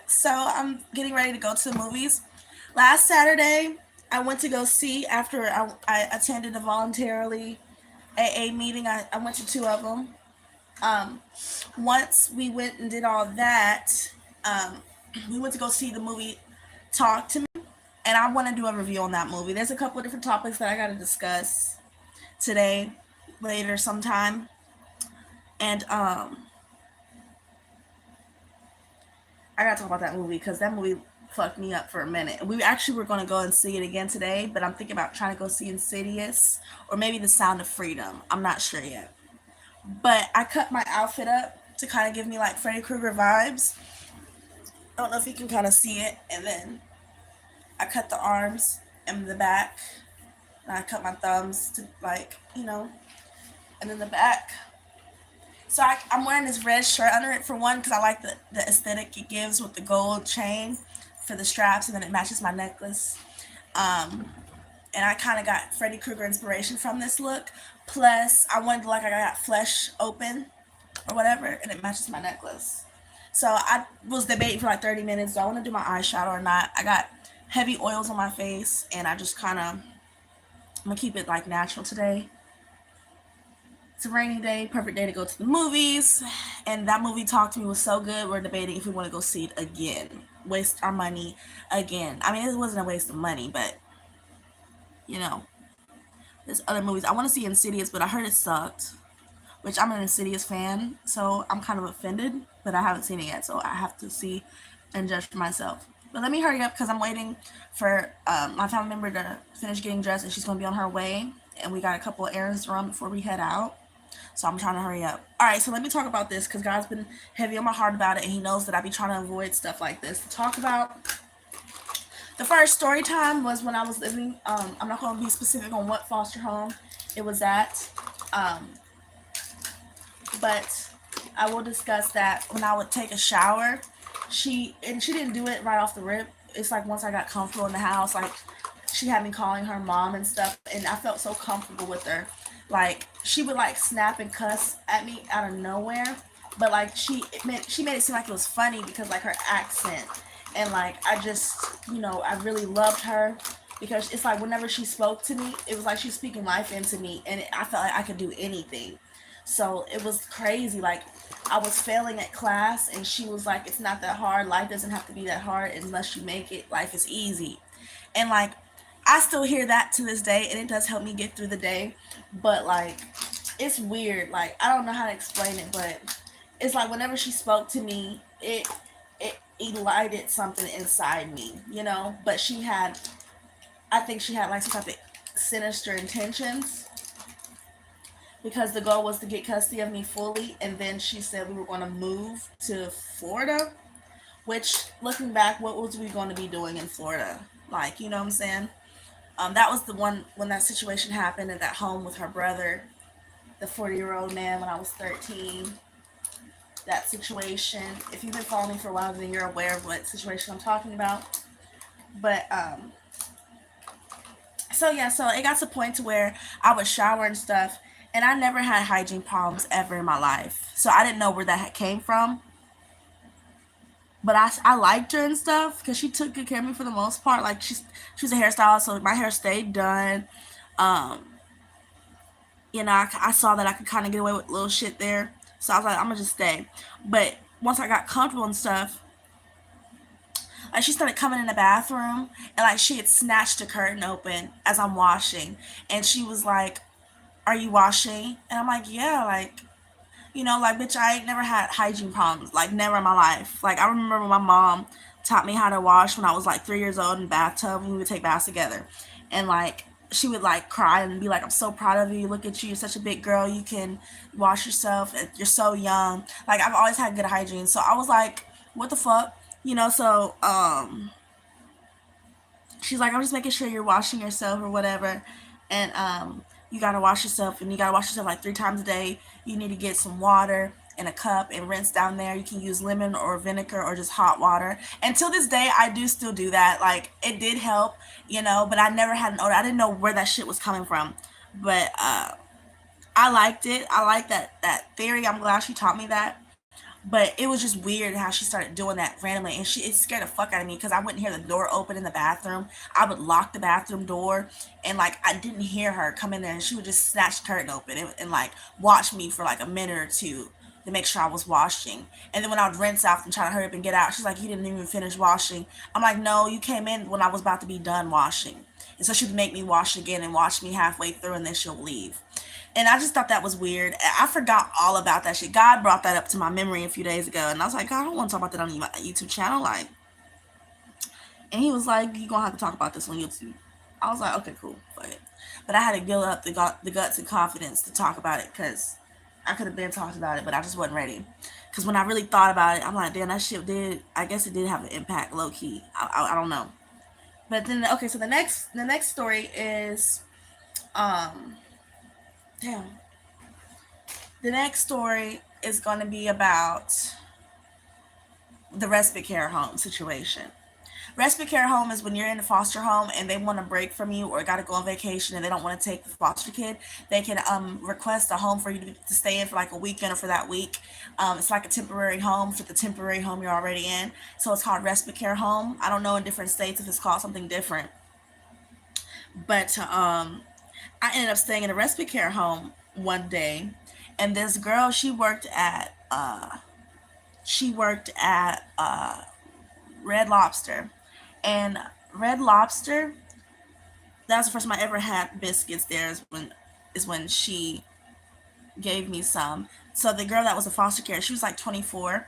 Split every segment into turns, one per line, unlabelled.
So I'm getting ready to go to the movies. Last Saturday, I went to go see after I attended a voluntarily AA meeting. I went to two of them. Um, Once we went and did all that, um, we went to go see the movie Talk to Me, and I want to do a review on that movie. There's a couple of different topics that I got to discuss today, later sometime, and I gotta talk about that movie because that movie fucked me up for a minute. We actually were gonna go and see it again today, but I'm thinking about trying to go see Insidious or maybe The Sound of Freedom. I'm not sure yet. But I cut my outfit up to kind of give me like Freddy Krueger vibes. I don't know if you can kind of see it. And then I cut the arms and the back. And I cut my thumbs to and then the back. So I'm wearing this red shirt under it for one because I like the aesthetic it gives with the gold chain for the straps, and then it matches my necklace. Um, and I kind of got Freddy Krueger inspiration from this look. Plus, I wanted to like I got flesh open or whatever, and it matches my necklace. So I was debating for like 30 minutes. Do I want to do my eyeshadow or not? I got heavy oils on my face, and I just kind of I'm gonna keep it like natural today. It's a rainy day, perfect day to go to the movies. And that movie Talk to Me was so good. We're debating if we want to go see it again. Waste our money again. I mean, it wasn't a waste of money, but you know, there's other movies. I want to see Insidious, but I heard it sucked. Which I'm an Insidious fan, so I'm kind of offended, but I haven't seen it yet, so I have to see and judge for myself. But let me hurry up because I'm waiting for my family member to finish getting dressed, and she's going to be on her way. And we got a couple of errands to run before we head out. So I'm trying to hurry up. All right, so let me talk about this because God's been heavy on my heart about it, and He knows that I be trying to avoid stuff like this. To talk about the first story time was when I was living. I'm not going to be specific on what foster home it was at, but I will discuss that when I would take a shower. She didn't do it right off the rip. It's like once I got comfortable in the house, like she had me calling her mom and stuff, and I felt so comfortable with her. Like she would like snap and cuss at me out of nowhere, but like she made it seem like it was funny because like her accent, and like I just I really loved her because it's like whenever she spoke to me, it was like she was speaking life into me, and I felt like I could do anything. So it was crazy. Like I was failing at class, and she was like, "It's not that hard. Life doesn't have to be that hard unless you make it. Life is easy." And like I still hear that to this day, and it does help me get through the day. But like it's weird. Like I don't know how to explain it, but it's like whenever she spoke to me, it ignited something inside me. But I think she had like some type of sinister intentions because the goal was to get custody of me fully, and then she said we were going to move to Florida. Which, looking back, what was we going to be doing in Florida? Like, you know what I'm saying? That was the one when that situation happened at that home with her brother, the 40-year-old man, when I was 13. That situation. If you've been following me for a while, then you're aware of what situation I'm talking about. But so yeah, so it got to the point to where I would shower and stuff, and I never had hygiene problems ever in my life. So I didn't know where that came from. But I liked her and stuff because she took good care of me for the most part. Like she's a hairstylist, so my hair stayed done. Um, I saw that I could kind of get away with little shit there, so I was like, I'm gonna just stay. But once I got comfortable and stuff, like she started coming in the bathroom, and like she had snatched the curtain open as I'm washing, and she was like, "Are you washing?" And I'm like, "Yeah." Like, bitch, I ain't never had hygiene problems, like, never in my life. Like, I remember when my mom taught me how to wash when I was, like, 3 years old in the bathtub, and we would take baths together. And, like, she would, like, cry and be like, I'm so proud of you. Look at you. You're such a big girl. You can wash yourself. You're so young. Like, I've always had good hygiene. So I was like, what the fuck? So she's like, I'm just making sure you're washing yourself or whatever. And you gotta wash yourself, and you gotta wash yourself like 3 times a day. You need to get some water in a cup and rinse down there. You can use lemon or vinegar or just hot water. And till this day, I do still do that. Like it did help, but I never had an odor. I didn't know where that shit was coming from. But I liked it. I like that theory. I'm glad she taught me that. But it was just weird how she started doing that randomly, and it scared the fuck out of me because I wouldn't hear the door open in the bathroom. I would lock the bathroom door, and like I didn't hear her come in there, and she would just snatch the curtain open and like watch me for like a minute or two to make sure I was washing. And then when I would rinse out and try to hurry up and get out, she's like, "You didn't even finish washing." I'm like, "No, you came in when I was about to be done washing." And so she would make me wash again and watch me halfway through, and then she'll leave. And I just thought that was weird. I forgot all about that shit. God brought that up to my memory a few days ago, and I was like, "God, I don't want to talk about that on my YouTube channel." Like, and he was like, "You gonna have to talk about this on YouTube." I was like, "Okay, cool, fuck it." But I had to build up the guts and confidence to talk about it because I could have been talked about it, but I just wasn't ready. Because when I really thought about it, I'm like, damn, that shit did. I guess it did have an impact, low key. I don't know. But then, okay, so the next story is, um, damn. The next story is going to be about the respite care home situation. Respite care home is when you're in a foster home and they want a break from you or got to go on vacation and they don't want to take the foster kid. They can request a home for you to stay in for like a weekend or for that week. It's like a temporary home for the temporary home you're already in. So it's called respite care home. I don't know in different states if it's called something different, but I ended up staying in a respite care home one day, and this girl she worked at Red Lobster, and Red Lobster, that was the first time I ever had biscuits there. Is when she gave me some. So the girl that was a foster care, she was like 24,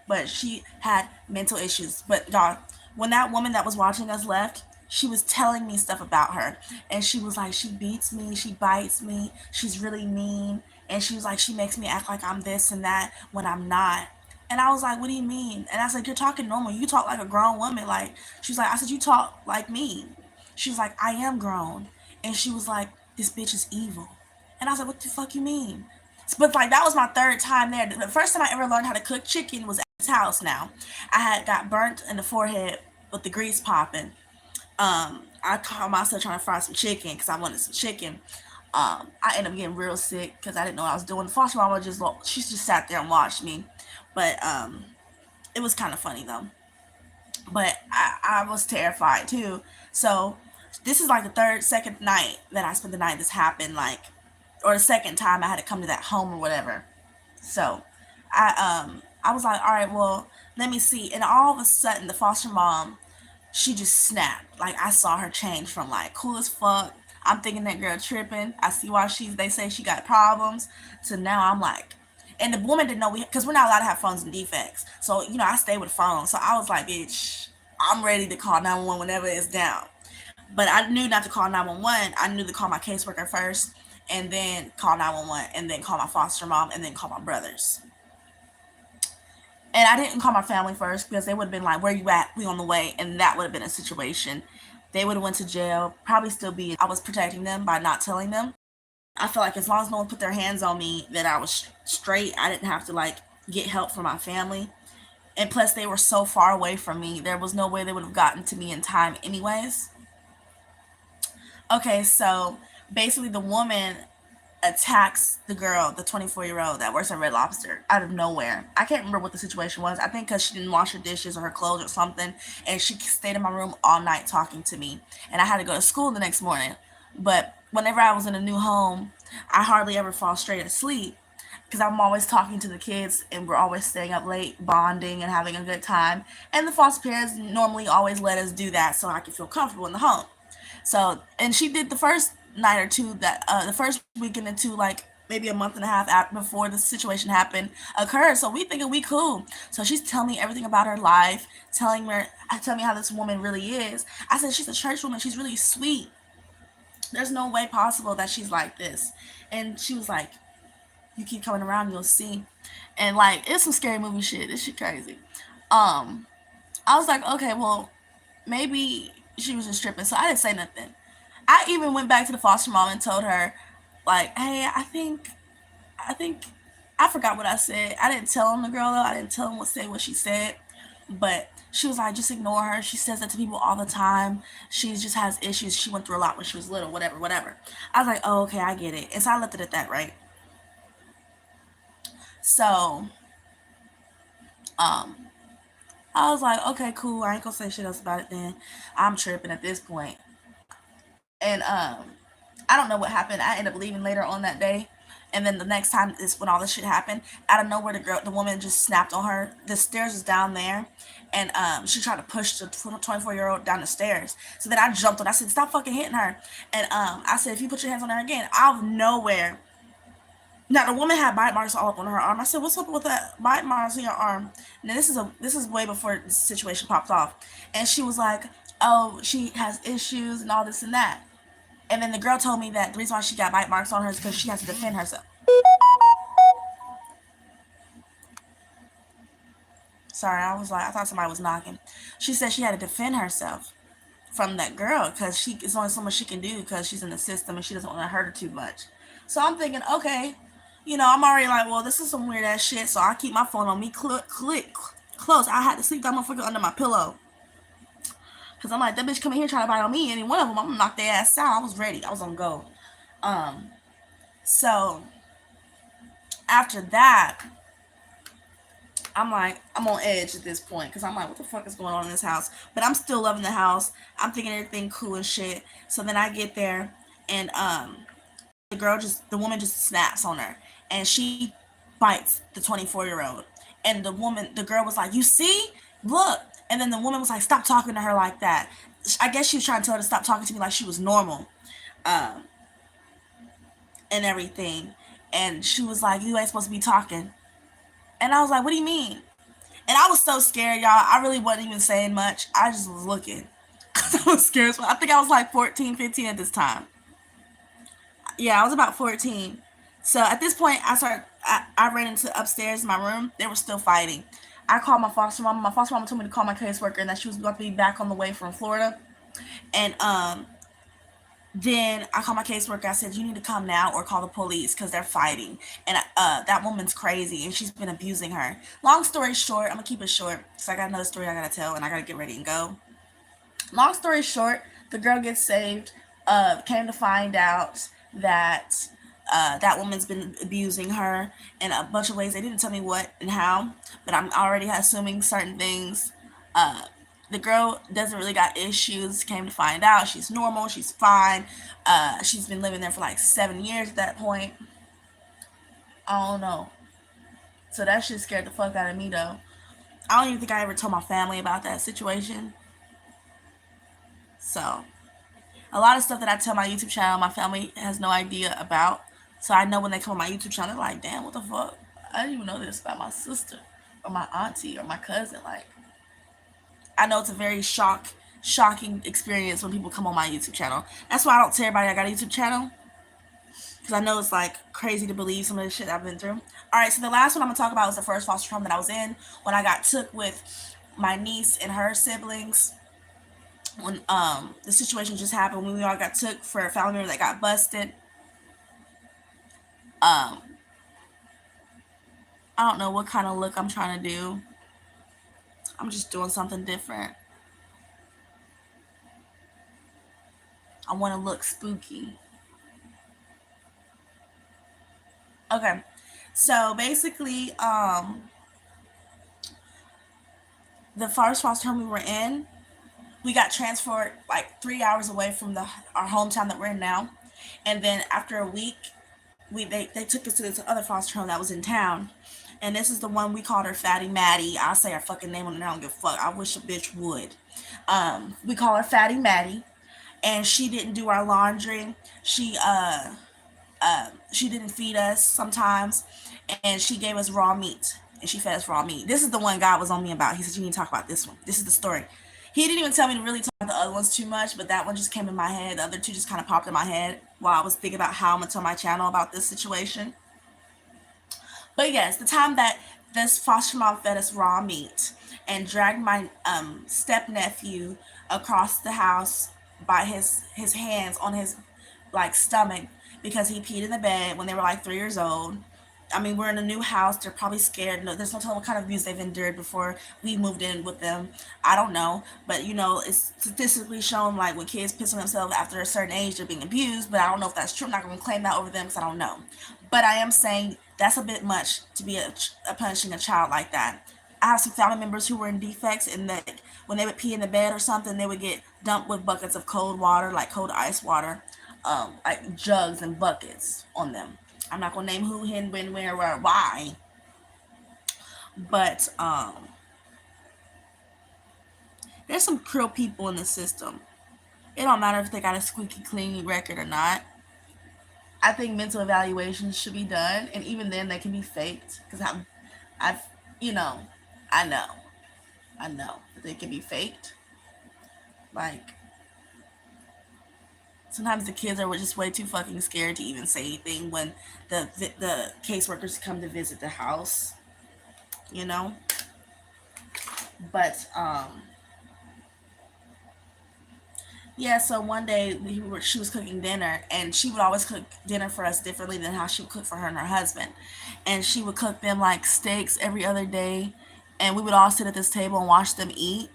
but she had mental issues. But y'all, when that woman that was watching us left, she was telling me stuff about her, and she was like, she beats me, she bites me, she's really mean, and she was like, she makes me act like I'm this and that when I'm not. And I was like, what do you mean? And I was like, you're talking normal. You talk like a grown woman. Like, she was like, I said, you talk like me. She was like, I am grown. And she was like, this bitch is evil. And I was like, what the fuck you mean? But like that was my third time there. The first time I ever learned how to cook chicken was at his house now. I had got burnt in the forehead with the grease popping. I caught myself trying to fry some chicken because I wanted some chicken. I ended up getting real sick because I didn't know what I was doing. The foster mama she just sat there and watched me. But it was kind of funny though. But I was terrified too. So this is like the second night that I spent the night this happened, like, or the second time I had to come to that home or whatever. So I was like, all right, well, let me see. And all of a sudden, the foster mom, she just snapped. Like I saw her change from like cool as fuck. I'm thinking that girl tripping. I see why they say she got problems. To now I'm like, and the woman didn't know because we're not allowed to have phones and defects. So I stay with phones. So I was like, bitch, I'm ready to call 911 whenever it's down. But I knew not to call 911. I knew to call my caseworker first, and then call 911, and then call my foster mom, and then call my brothers. And I didn't call my family first because they would have been like, "Where you at? We on the way," and that would have been a situation. They would have went to jail, probably still be. I was protecting them by not telling them. I felt like as long as no one put their hands on me, that I was straight. I didn't have to like get help from my family. And plus, they were so far away from me. There was no way they would have gotten to me in time, anyways. Okay, so basically, the woman attacks the girl, the 24-year-old that works at Red Lobster, out of nowhere. I can't remember what the situation was. I think because she didn't wash her dishes or her clothes or something, and she stayed in my room all night talking to me. And I had to go to school the next morning. But whenever I was in a new home, I hardly ever fall straight asleep because I'm always talking to the kids and we're always staying up late, bonding and having a good time. And the foster parents normally always let us do that so I can feel comfortable in the home. So, and she did the first night or two that the first weekend or two, like maybe a month and a half after before the situation happened occurred. So we thinking we cool. So she's telling me everything about her life, telling me how this woman really is. I said she's a church woman. She's really sweet. There's no way possible that she's like this. And she was like, "You keep coming around, you'll see." And like it's some scary movie shit. This shit crazy. Um, I was like, okay, well, maybe she was just tripping. So I didn't say nothing. I even went back to the foster mom and told her, like, hey, I think, I forgot what I said. I didn't tell him the girl though. I didn't tell him what she said. But she was like, just ignore her. She says that to people all the time. She just has issues. She went through a lot when she was little, whatever, whatever. I was like, oh, okay, I get it. And so I left it at that, right? So Um, I was like, okay, cool. I ain't gonna say shit else about it then. I'm tripping at this point. And I don't know what happened. I ended up leaving later on that day. And then the next time is when all this shit happened. Out of nowhere, the woman just snapped on her. The stairs is down there, and she tried to push the 24-year-old down the stairs. So then I jumped on. I said, "Stop fucking hitting her!" And I said, "If you put your hands on her again, out of nowhere." Now the woman had bite marks all up on her arm. I said, "What's up with that bite marks on your arm?" Now this is way before the situation popped off, and she was like, "Oh, she has issues and all this and that." And then the girl told me that the reason why she got bite marks on her is because she has to defend herself. Sorry, I thought somebody was knocking. She said she had to defend herself from that girl because it's only so much she can do because she's in the system and she doesn't want to hurt her too much. So I'm thinking, okay, I'm already like, well, this is some weird ass shit. So I keep my phone on me, close. I had to sleep that motherfucker under my pillow because I'm like, that bitch coming here trying to bite on me. Any one of them, I'm gonna knock their ass out. I was ready. I was on go. Um, so after that, I'm like, I'm on edge at this point because I'm like, what the fuck is going on in this house? But I'm still loving the house. I'm thinking everything cool and shit. So then I get there and the woman just snaps on her and she bites the 24-year-old. And the girl was like, you see? Look. And then the woman was like, stop talking to her like that. I guess she was trying to tell her to stop talking to me like she was normal. Um, and everything. And she was like, you ain't supposed to be talking. And I was like, what do you mean? And I was so scared, y'all. I really wasn't even saying much. I just was looking. Because I was scared. I think I was like 14, 15 at this time. Yeah, I was about 14. So at this point, I ran into upstairs in my room. They were still fighting. I called my foster mom. My foster mom told me to call my caseworker and that she was about to be back on the way from Florida. And then I called my caseworker. I said, you need to come now or call the police because they're fighting. And that woman's crazy and she's been abusing her. Long story short, I'm going to keep it short because I got another story I got to tell and I got to get ready and go. Long story short, the girl gets saved. Came to find out that that woman's been abusing her in a bunch of ways. They didn't tell me what and how, but I'm already assuming certain things. Uh, the girl doesn't really got issues. Came to find out she's normal. She's fine. She's been living there for like 7 years at that point. I don't know. So that shit scared the fuck out of me though. I don't even think I ever told my family about that situation. So a lot of stuff that I tell my YouTube channel, my family has no idea about. So I know when they come on my YouTube channel, they're like, damn, what the fuck? I didn't even know this about my sister or my auntie or my cousin. Like, I know it's a very shocking experience when people come on my YouTube channel. That's why I don't tell everybody I got a YouTube channel. Because I know it's like crazy to believe some of the shit I've been through. Alright, so the last one I'm going to talk about was the first foster home that I was in when I got took with my niece and her siblings. When the situation just happened when we all got took for a family member that got busted. Um, I don't know what kind of look I'm trying to do. I'm just doing something different. I want to look spooky. Okay. So basically, the first foster home we were in, we got transferred like 3 hours away from our hometown that we're in now. And then after a week, they took us to this other foster home that was in town. And this is the one we called her Fatty Maddie. I'll say her fucking name on it. I don't give a fuck. I wish a bitch would. We call her Fatty Maddie. And she didn't do our laundry. She didn't feed us sometimes, and she gave us raw meat, and she fed us raw meat. This is the one God was on me about. He said, you need to talk about this one. This is the story. He didn't even tell me to really talk about the other ones too much, but that one just came in my head. The other two just kind of popped in my head while I was thinking about how I'm going to tell my channel about this situation. But yes, the time that this foster mom fed us raw meat and dragged my step nephew across the house by his hands on his like stomach because he peed in the bed when they were like 3 years old. I mean, we're in a new house. They're probably scared. No, there's no telling what kind of abuse they've endured before we moved in with them. I don't know. But, it's statistically shown, like, when kids piss on themselves after a certain age, they're being abused. But I don't know if that's true. I'm not going to claim that over them because I don't know. But I am saying that's a bit much to be punishing a child like that. I have some family members who were in defects, and that when they would pee in the bed or something, they would get dumped with buckets of cold water, like cold ice water, like jugs and buckets on them. I'm not gonna name who, when, where, why, but there's some cruel people in the system. It don't matter if they got a squeaky clean record or not. I think mental evaluations should be done, and even then they can be faked. Because I've, you know, I know, I know that they can be faked. Like sometimes the kids are just way too fucking scared to even say anything when the caseworkers come to visit the house. You know, but yeah. So one day she was cooking dinner, and she would always cook dinner for us differently than how she would cook for her and her husband. And she would cook them like steaks every other day, and we would all sit at this table and watch them eat.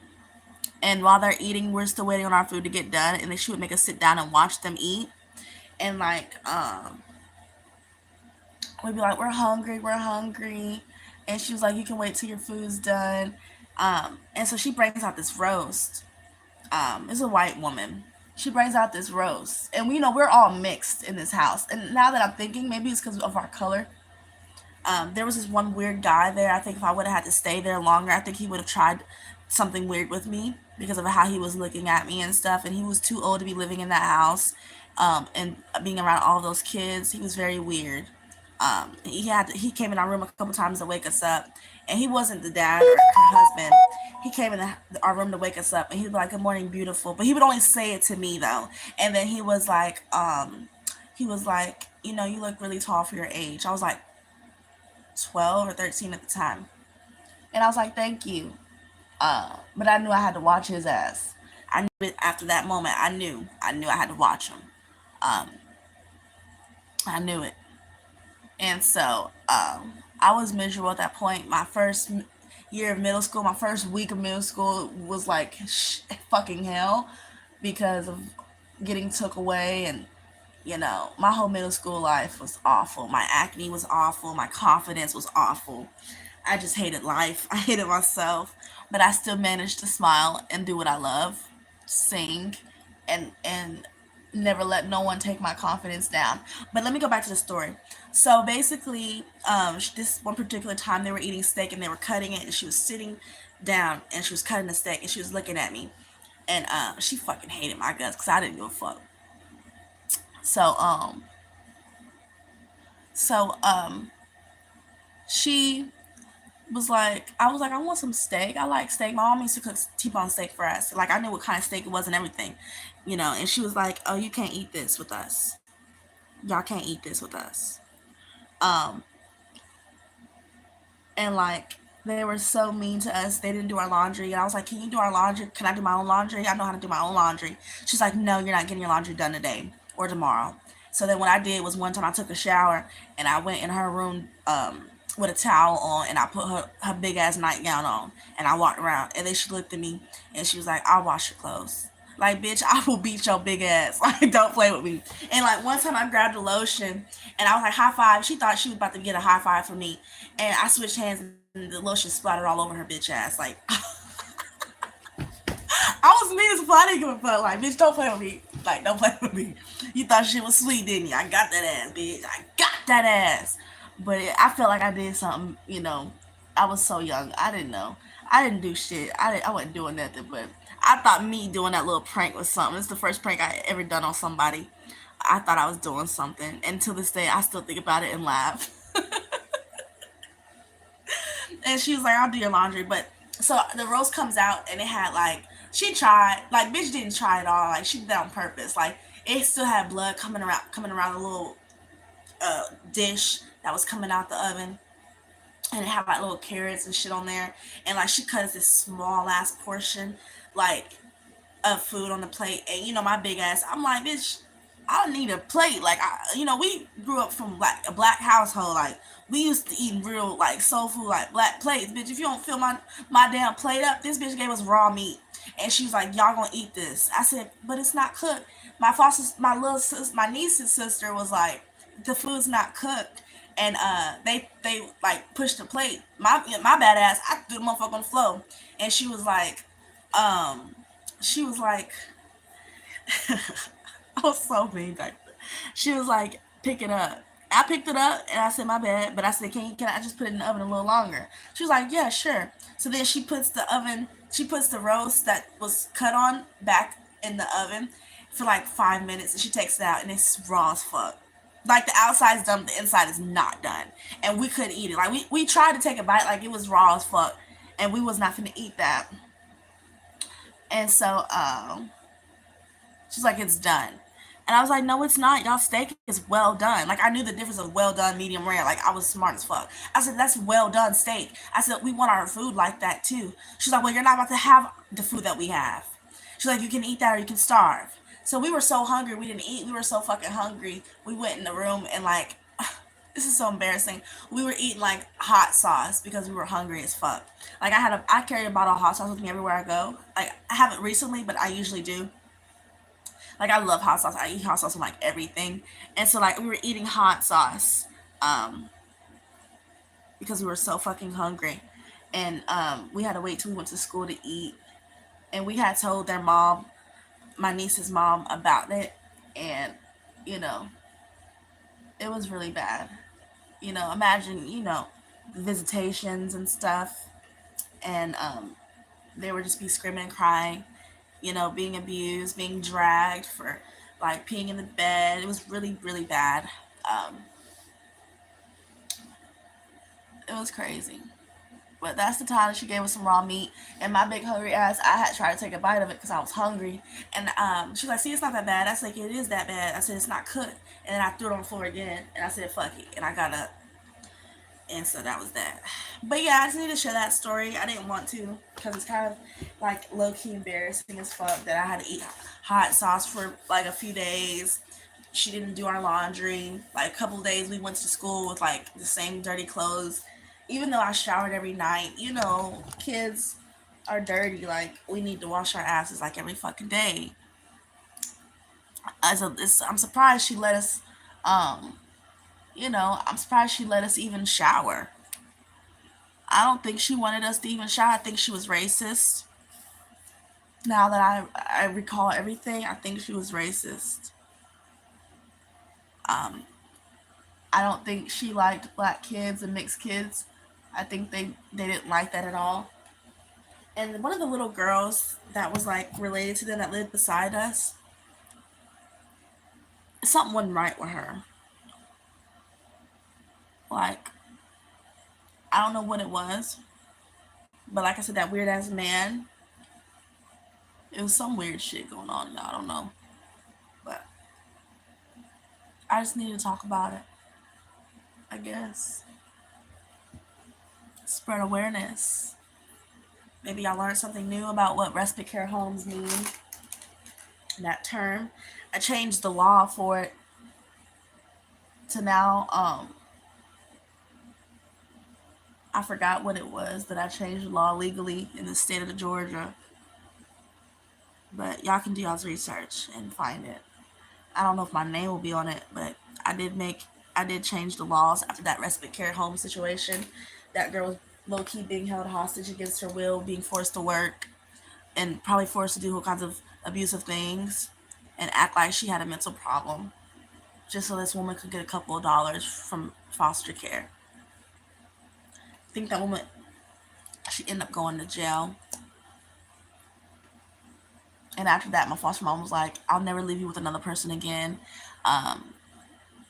And while they're eating, we're still waiting on our food to get done, and then she would make us sit down and watch them eat. And like, we'd be like, "We're hungry, we're hungry," and she was like, "You can wait till your food's done." And so she brings out this roast. It's a white woman. She brings out this roast, and we know we're all mixed in this house. And now that I'm thinking, maybe it's because of our color. There was this one weird guy there. I think if I would have had to stay there longer, I think he would have tried something weird with me because of how he was looking at me and stuff. And he was too old to be living in that house, and being around all those kids. He was very weird. He came in our room a couple times to wake us up, and he wasn't the dad or her husband. He came in our room to wake us up, and he'd be like, "Good morning, beautiful," but he would only say it to me though. And then he was like, "You look really tall for your age." I was like 12 or 13 at the time, and I was like, "Thank you." But I knew I had to watch his ass. I knew it after that moment. I knew I had to watch him. Um, I knew it. And so I was miserable at that point. My first year of middle school, my first week of middle school was like fucking hell because of getting took away. And my whole middle school life was awful. My acne was awful. My confidence was awful. I just hated life. I hated myself, but I still managed to smile and do what I love, sing, and never let no one take my confidence down. But let me go back to the story. So basically, this one particular time they were eating steak and they were cutting it, and she was sitting down and she was cutting the steak and she was looking at me, and she fucking hated my guts because I didn't give a fuck. So so she was like, I was like, "I want some steak. I like steak. My mom used to cook T-bone steak for us. Like I knew what kind of steak it was and everything, And she was like, "Oh, you can't eat this with us. Y'all can't eat this with us." Um, and like they were so mean to us. They didn't do our laundry, and I was like, "Can you do our laundry? Can I do my own laundry? I know how to do my own laundry." She's like, "No, you're not getting your laundry done today or tomorrow." So then what I did was one time I took a shower and I went in her room with a towel on, and I put her big ass nightgown on, and I walked around, and then she looked at me and she was like, "I'll wash your clothes." Like, bitch, I will beat your big ass. Like, don't play with me. And like one time I grabbed a lotion and I was like, "High five." She thought she was about to get a high five from me. And I switched hands and the lotion splattered all over her bitch ass. Like, I was mean as fuck. I didn't give a fuck. Like, bitch, don't play with me. Like, don't play with me. You thought she was sweet, didn't you? I got that ass, bitch. I got that ass. But I felt like I did something. I was so young. I didn't know. I didn't do shit. I wasn't doing nothing. But I thought me doing that little prank was something. It's the first prank I ever done on somebody. I thought I was doing something. And to this day, I still think about it and laugh. And she was like, "I'll do your laundry." But so the roast comes out, and it had like, she tried, like, bitch didn't try at all. Like, she did that on purpose. Like, it still had blood coming around the little dish that was coming out the oven, and it had like little carrots and shit on there. And like, she cut us this small ass portion, like, of food on the plate. And my big ass, I'm like, "Bitch, I don't need a plate." Like, we grew up from like a black household. Like, we used to eat real like soul food, like black plates. Bitch, if you don't fill my damn plate up, this bitch gave us raw meat. And she was like, "Y'all gonna eat this?" I said, "But it's not cooked." My niece's sister was like, "The food's not cooked." and they like pushed the plate. My bad ass, I threw the motherfucker on the floor, and um, she was like, I was so mean back then. She was like, pick it up. I picked it up and I said my bad, but I said, can I just put it in the oven a little longer? She was like, yeah, sure. So then she puts the roast that was cut on back in the oven for like 5 minutes, and she takes it out, and it's raw as fuck. Like the outside's done, the inside is not done, and we couldn't eat it. Like we tried to take a bite, like it was raw as fuck, and we was not gonna eat that. And so she's like, it's done. And I was like, no, it's not. Y'all steak is well done. Like, I knew the difference of well done, medium rare. Like, I was smart as fuck. I said, that's well done steak. I said, we want our food like that too. She's like, well, you're not about to have the food that we have. She's like, you can eat that or you can starve. So we were so hungry, we didn't eat. We were so fucking hungry. We went in the room and, like, this is so embarrassing. We were eating like hot sauce because we were hungry as fuck. Like I carry a bottle of hot sauce with me everywhere I go. Like I haven't recently, but I usually do. Like I love hot sauce. I eat hot sauce on like everything. And so like we were eating hot sauce um because we were so fucking hungry. And we had to wait till we went to school to eat. And we had told their mom, my niece's mom, about it. And you know, it was really bad. Imagine, visitations and stuff. And they would just be screaming and crying, being abused, being dragged for like peeing in the bed. It was really, really bad. Um, it was crazy. But that's the time that she gave us some raw meat. And my big hungry ass, I had tried to take a bite of it because I was hungry. And she was like, see, it's not that bad. I said, like, it is that bad. I said, it's not cooked. And then I threw it on the floor again. And I said, fuck it. And I got up. And so that was that. But yeah, I just need to share that story. I didn't want to because it's kind of like low key embarrassing as fuck that I had to eat hot sauce for like a few days. She didn't do our laundry. Like a couple of days, we went to school with like the same dirty clothes. Even though I showered every night, kids are dirty. Like we need to wash our asses like every fucking day. I'm surprised she let us. Um, I'm surprised she let us even shower. I don't think she wanted us to even shower. I think she was racist. Now that I recall everything, I think she was racist. Um, I don't think she liked black kids and mixed kids. I think they didn't like that at all. And one of the little girls that was like related to them that lived beside us, something wasn't right with her. Like I don't know what it was, but like I said, that weird ass man, it was some weird shit going on. I don't know, but I just need to talk about it. I guess spread awareness. Maybe I learned something new about what respite care homes mean. That term, I changed the law for it to now. I forgot what it was that I changed the law legally in the state of Georgia, but y'all can do y'all's research and find it. I don't know if my name will be on it, but I did make I did change the laws after that respite care home situation. That girl was low key being held hostage against her will, being forced to work, and probably forced to do all kinds of abusive things and act like she had a mental problem just so this woman could get a couple of dollars from foster care. I think that woman, she ended up going to jail. And after that, my foster mom was like, I'll never leave you with another person again. Um,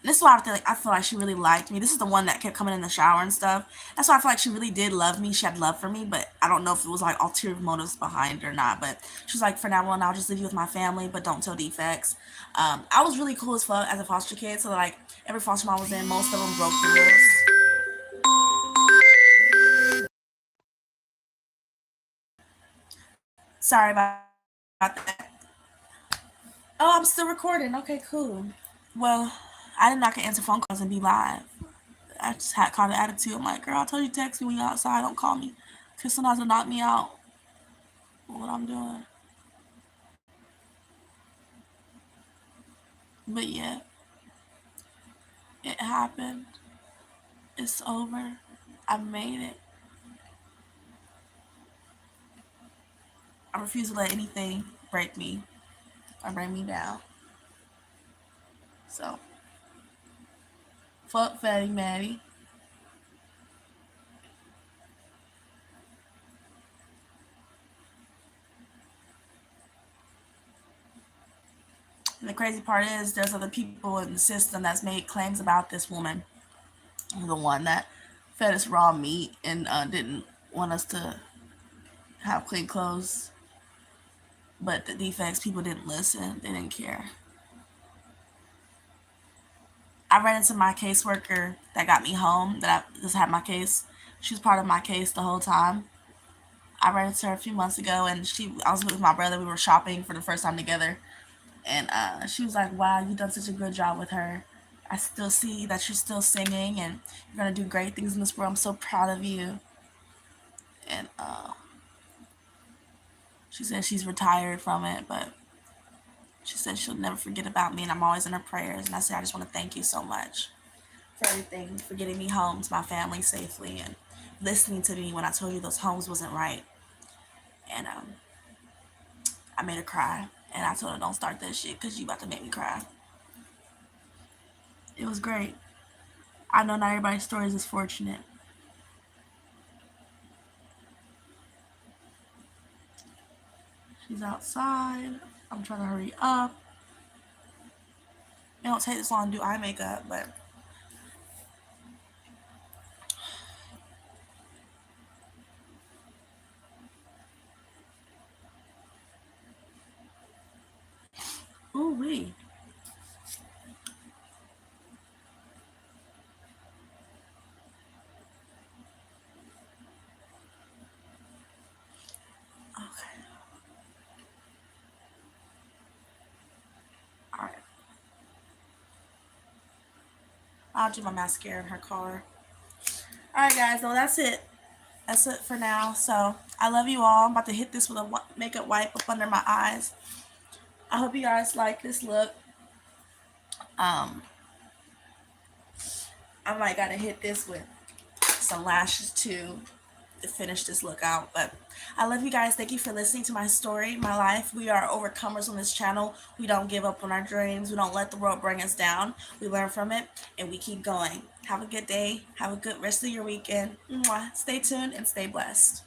this is why I feel like she really liked me. This is the one that kept coming in the shower and stuff. That's why I feel like she really did love me. She had love for me, but I don't know if it was like ulterior motives behind it or not. But she was like, for now on, I'll just leave you with my family, but don't tell defects. I was really cool as fuck as a foster kid. So like every foster mom was in, most of them broke the rules. Sorry about that. Oh, I'm still recording. Okay, cool. Well, I did not get answer phone calls and be live. I just had kind of attitude. I'm like, girl, I told you to text me when you're outside. Don't call me. Because sometimes it'll knock me out with what I'm doing. But yeah, it happened. It's over. I made it. I refuse to let anything break me or bring me down. So, fuck Fatty Maddie. And the crazy part is, there's other people in the system that's made claims about this woman. The one that fed us raw meat and didn't want us to have clean clothes. But the defects, people didn't listen. They didn't care. I ran into my caseworker that got me home, that I just had my case. She was part of my case the whole time. I ran into her a few months ago, and I was with my brother. We were shopping for the first time together, and she was like, "Wow, you done such a good job with her. I still see that you're still singing, and you're gonna do great things in this world. I'm so proud of you." And she said she's retired from it, but she said she'll never forget about me, and I'm always in her prayers. And I said, I just want to thank you so much for everything, for getting me home to my family safely, and listening to me when I told you those homes wasn't right. And I made her cry, and I told her, don't start that shit because you about to make me cry. It was great. I know not everybody's story is as fortunate. She's outside. I'm trying to hurry up. It don't take this long to do eye makeup, but ooh wee. Okay. All right. I'll do my mascara in her car. All right, guys. Well, that's it. That's it for now. So I love you all. I'm about to hit this with a makeup wipe up under my eyes. I hope you guys like this look. Um, I might gotta hit this with some lashes too to finish this look out. But I love you guys. Thank you for listening to my story, my life. We are overcomers on this channel. We don't give up on our dreams. We don't let the world bring us down. We learn from it and we keep going. Have a good day. Have a good rest of your weekend. Mwah. Stay tuned and stay blessed.